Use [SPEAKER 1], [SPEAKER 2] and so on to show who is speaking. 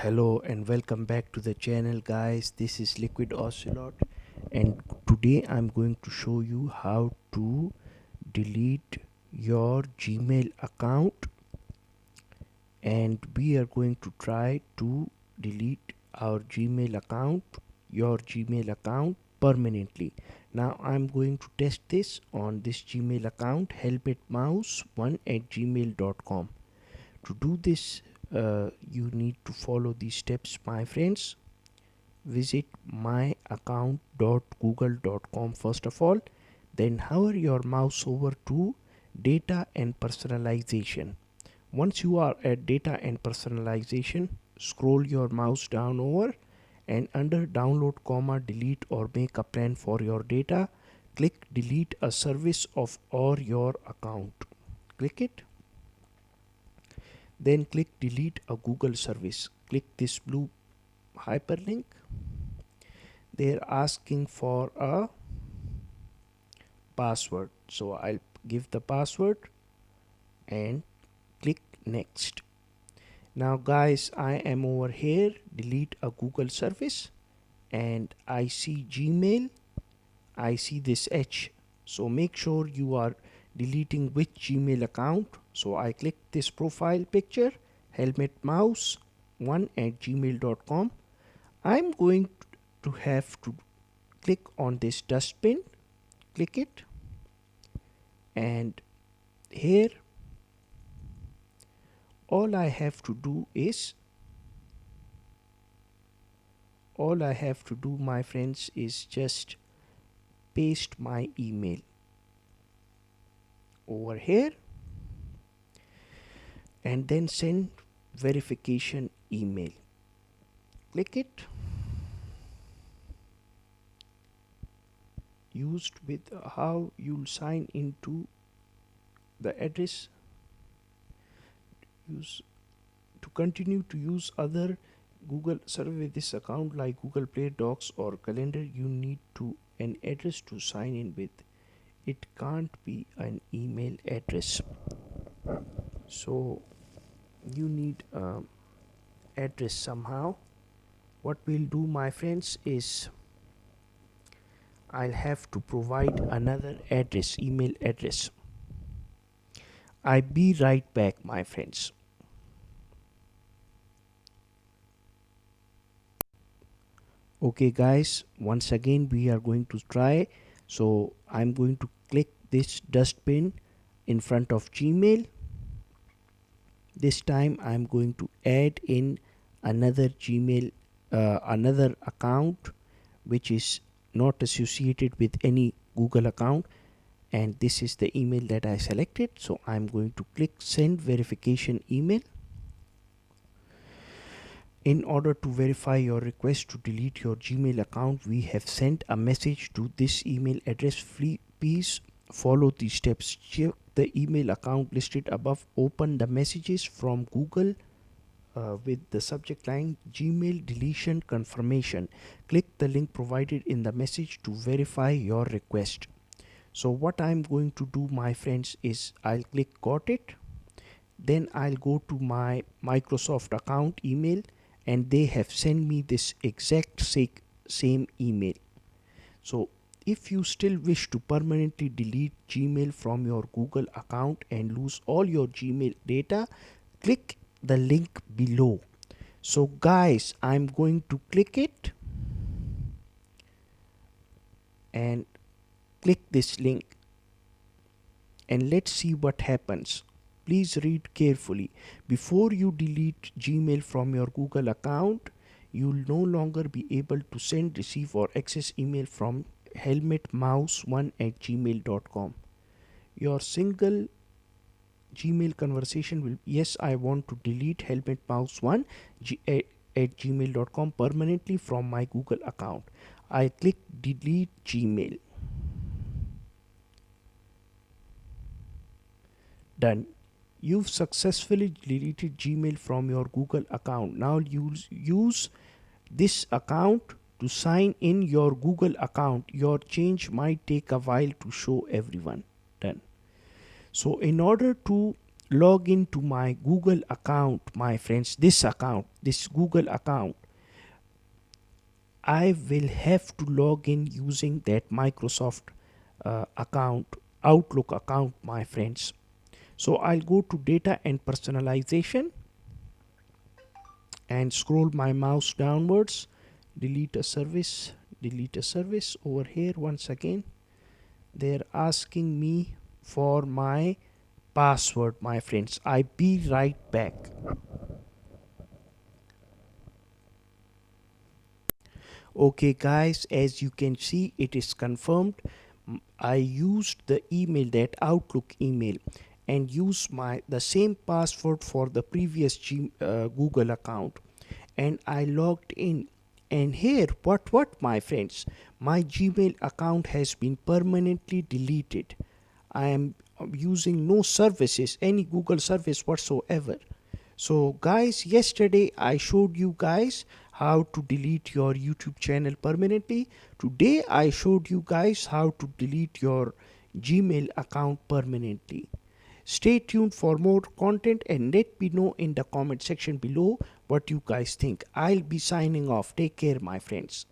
[SPEAKER 1] Hello and welcome back to the channel, guys. This is LiquidOcelot, and today I'm going to show you how to delete your Gmail account, and we are going to try to delete your Gmail account permanently. Now I'm going to test this on this Gmail account, helmetmouse1@gmail.com. To do this, you need to follow these steps, my friends. Visit myaccount.google.com first of all, then hover your mouse over to data and personalization. Once you are at data and personalization, scroll your mouse down over, and under download, delete or make a plan for your data, click delete a service of or your account. Click it. Then click delete a Google service. Click this blue hyperlink. They're asking for a password, so I'll give the password and click next. Now guys, I am over here, delete a Google service, and I see Gmail, I see this H. So make sure you are deleting which Gmail account. So I click this profile picture, helmetmouse1@gmail.com. I'm going to have to click on this dustbin, click it, and here all I have to do, my friends, is just paste my email over here and then send verification email. Click it. Used with how you'll sign into the address. Use to continue to use other Google server with this account like Google Play, Docs or Calendar. You need to an address to sign in with. It can't be an email address, so you need address somehow. What we'll do, my friends, is I'll have to provide another address, email address. I'll be right back, my friends. Okay guys, once again we are going to try. So I'm going to click this dustbin in front of Gmail. This time I'm going to add in another Gmail, another account which is not associated with any Google account, and this is the email that I selected. So I'm going to click send verification email. In order to verify your request to delete your Gmail account, we have sent a message to this email address. Please follow these steps. Check the email account listed above. Open the messages from Google with the subject line Gmail deletion confirmation. Click the link provided in the message to verify your request. So what I'm going to do, my friends, is I'll click got it. Then I'll go to my Microsoft account email, and they have sent me this exact same email. So if you still wish to permanently delete Gmail from your Google account and lose all your Gmail data, click the link below. So guys, I'm going to click it and click this link, and let's see what happens. Please read carefully. Before you delete Gmail from your Google account, you'll no longer be able to send, receive or access email from helmetmouse1@gmail.com. Your single Gmail conversation will, yes, I want to delete helmetmouse1@gmail.com permanently from my Google account. I click delete Gmail. Done. You've successfully deleted Gmail from your Google account. Now use this account to sign in your Google account. Your change might take a while to show everyone. Done. So in order to log into my Google account, my friends, this Google account, I will have to log in using that Microsoft account, Outlook account, my friends. So I'll go to data and personalization and scroll my mouse downwards. Delete a service, over here. Once again, they're asking me for my password, my friends. I'll be right back. Okay guys, as you can see, it is confirmed. I used the email, that Outlook email, and used the same password for the previous Google account, and I logged in. And here, what my friends, my Gmail account has been permanently deleted. I am using no services, any Google service whatsoever. So guys, yesterday I showed you guys how to delete your YouTube channel permanently. Today I showed you guys how to delete your Gmail account permanently. Stay tuned for more content and let me know in the comment section below what you guys think. I'll be signing off. Take care, my friends.